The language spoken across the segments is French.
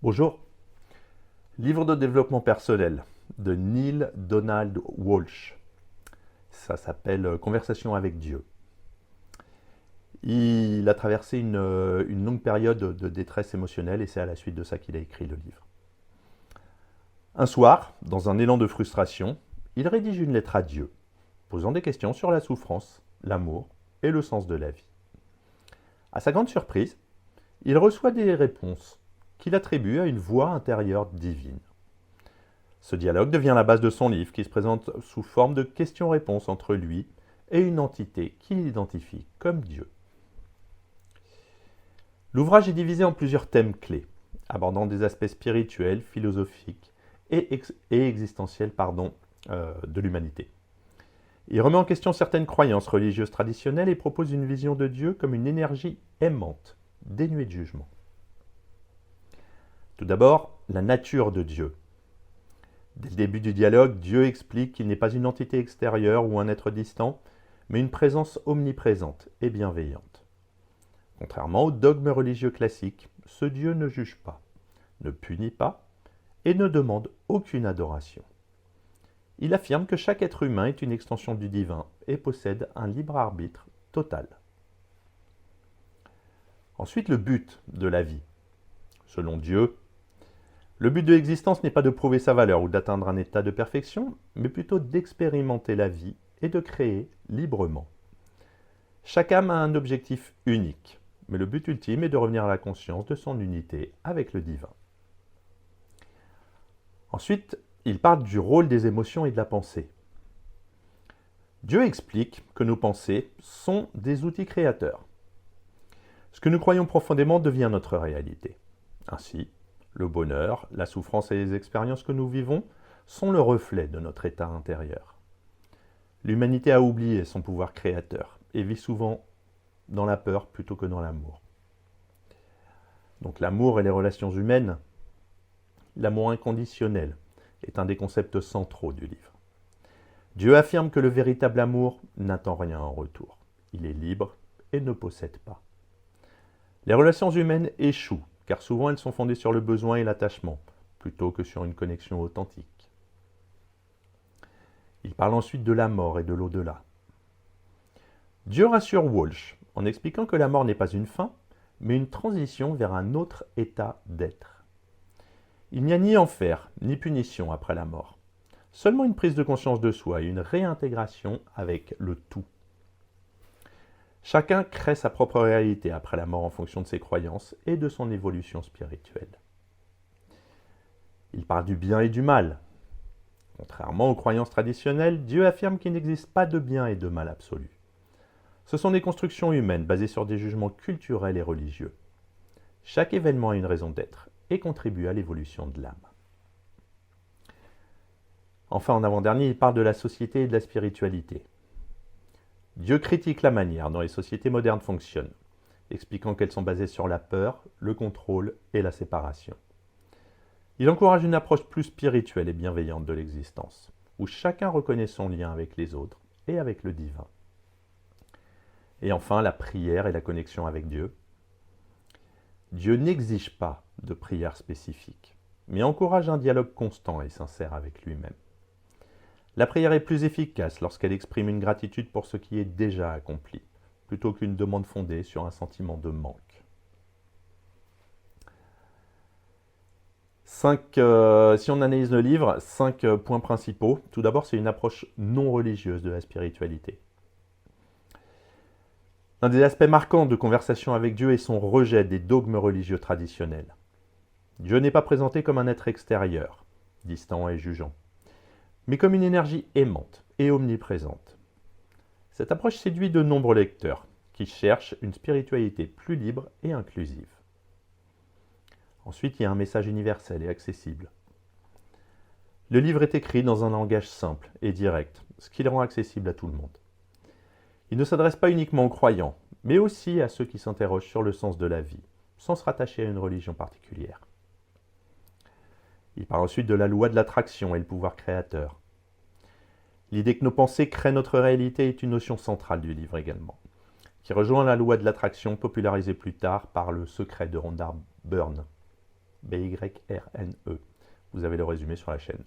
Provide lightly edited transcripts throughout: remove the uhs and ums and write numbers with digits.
Bonjour. Livre de développement personnel de Neale Donald Walsch. Ça s'appelle Conversation avec Dieu. Il a traversé une longue période de détresse émotionnelle et c'est à la suite de ça qu'il a écrit le livre. Un soir, dans un élan de frustration, il rédige une lettre à Dieu, posant des questions sur la souffrance, l'amour et le sens de la vie. À sa grande surprise, il reçoit des réponses qu'il attribue à une voix intérieure divine. Ce dialogue devient la base de son livre qui se présente sous forme de questions-réponses entre lui et une entité qu'il identifie comme Dieu. L'ouvrage est divisé en plusieurs thèmes clés, abordant des aspects spirituels, philosophiques et existentiels de l'humanité. Il remet en question certaines croyances religieuses traditionnelles et propose une vision de Dieu comme une énergie aimante, dénuée de jugement. Tout d'abord, la nature de Dieu. Dès le début du dialogue, Dieu explique qu'il n'est pas une entité extérieure ou un être distant, mais une présence omniprésente et bienveillante. Contrairement aux dogmes religieux classiques, ce Dieu ne juge pas, ne punit pas et ne demande aucune adoration. Il affirme que chaque être humain est une extension du divin et possède un libre arbitre total. Ensuite, le but de la vie. Selon Dieu, le but de l'existence n'est pas de prouver sa valeur ou d'atteindre un état de perfection, mais plutôt d'expérimenter la vie et de créer librement. Chaque âme a un objectif unique, mais le but ultime est de revenir à la conscience de son unité avec le divin. Ensuite, il parle du rôle des émotions et de la pensée. Dieu explique que nos pensées sont des outils créateurs. Ce que nous croyons profondément devient notre réalité. Ainsi, le bonheur, la souffrance et les expériences que nous vivons sont le reflet de notre état intérieur. L'humanité a oublié son pouvoir créateur et vit souvent dans la peur plutôt que dans l'amour. Donc l'amour et les relations humaines, l'amour inconditionnel est un des concepts centraux du livre. Dieu affirme que le véritable amour n'attend rien en retour. Il est libre et ne possède pas. Les relations humaines échouent, car souvent elles sont fondées sur le besoin et l'attachement, plutôt que sur une connexion authentique. Il parle ensuite de la mort et de l'au-delà. Dieu rassure Walsch en expliquant que la mort n'est pas une fin, mais une transition vers un autre état d'être. Il n'y a ni enfer, ni punition après la mort. Seulement une prise de conscience de soi et une réintégration avec le tout. Chacun crée sa propre réalité après la mort en fonction de ses croyances et de son évolution spirituelle. Il parle du bien et du mal. Contrairement aux croyances traditionnelles, Dieu affirme qu'il n'existe pas de bien et de mal absolu. Ce sont des constructions humaines basées sur des jugements culturels et religieux. Chaque événement a une raison d'être et contribue à l'évolution de l'âme. Enfin, en avant-dernier, il parle de la société et de la spiritualité. Dieu critique la manière dont les sociétés modernes fonctionnent, expliquant qu'elles sont basées sur la peur, le contrôle et la séparation. Il encourage une approche plus spirituelle et bienveillante de l'existence, où chacun reconnaît son lien avec les autres et avec le divin. Et enfin, la prière et la connexion avec Dieu. Dieu n'exige pas de prière spécifique, mais encourage un dialogue constant et sincère avec lui-même. La prière est plus efficace lorsqu'elle exprime une gratitude pour ce qui est déjà accompli, plutôt qu'une demande fondée sur un sentiment de manque. Si on analyse le livre, 5 points principaux. Tout d'abord, c'est une approche non religieuse de la spiritualité. Un des aspects marquants de Conversation avec Dieu est son rejet des dogmes religieux traditionnels. Dieu n'est pas présenté comme un être extérieur, distant et jugeant, mais comme une énergie aimante et omniprésente. Cette approche séduit de nombreux lecteurs qui cherchent une spiritualité plus libre et inclusive. Ensuite, il y a un message universel et accessible. Le livre est écrit dans un langage simple et direct, ce qui le rend accessible à tout le monde. Il ne s'adresse pas uniquement aux croyants, mais aussi à ceux qui s'interrogent sur le sens de la vie, sans se rattacher à une religion particulière. Il parle ensuite de la loi de l'attraction et le pouvoir créateur. L'idée que nos pensées créent notre réalité est une notion centrale du livre également, qui rejoint la loi de l'attraction popularisée plus tard par le secret de Rhonda Byrne. B-Y-R-N-E. Vous avez le résumé sur la chaîne.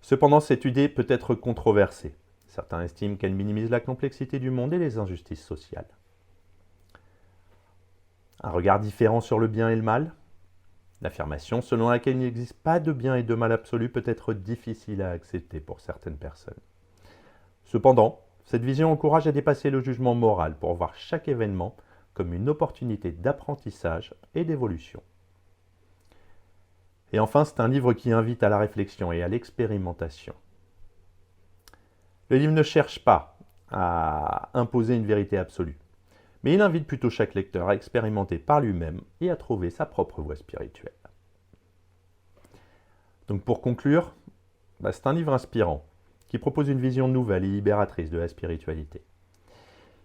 Cependant, cette idée peut être controversée. Certains estiment qu'elle minimise la complexité du monde et les injustices sociales. Un regard différent sur le bien et le mal. L'affirmation selon laquelle il n'existe pas de bien et de mal absolu peut être difficile à accepter pour certaines personnes. Cependant, cette vision encourage à dépasser le jugement moral pour voir chaque événement comme une opportunité d'apprentissage et d'évolution. Et enfin, c'est un livre qui invite à la réflexion et à l'expérimentation. Le livre ne cherche pas à imposer une vérité absolue, mais il invite plutôt chaque lecteur à expérimenter par lui-même et à trouver sa propre voie spirituelle. Donc pour conclure, c'est un livre inspirant qui propose une vision nouvelle et libératrice de la spiritualité.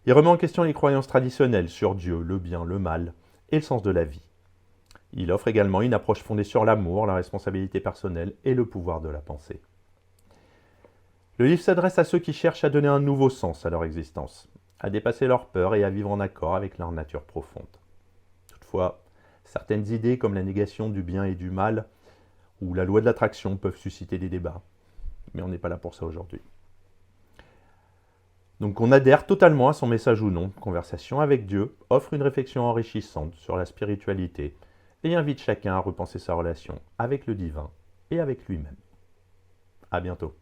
Il remet en question les croyances traditionnelles sur Dieu, le bien, le mal et le sens de la vie. Il offre également une approche fondée sur l'amour, la responsabilité personnelle et le pouvoir de la pensée. Le livre s'adresse à ceux qui cherchent à donner un nouveau sens à leur existence, à dépasser leurs peurs et à vivre en accord avec leur nature profonde. Toutefois, certaines idées comme la négation du bien et du mal ou la loi de l'attraction peuvent susciter des débats, mais on n'est pas là pour ça aujourd'hui. Donc on adhère totalement à son message ou non. Conversation avec Dieu offre une réflexion enrichissante sur la spiritualité et invite chacun à repenser sa relation avec le divin et avec lui-même. À bientôt.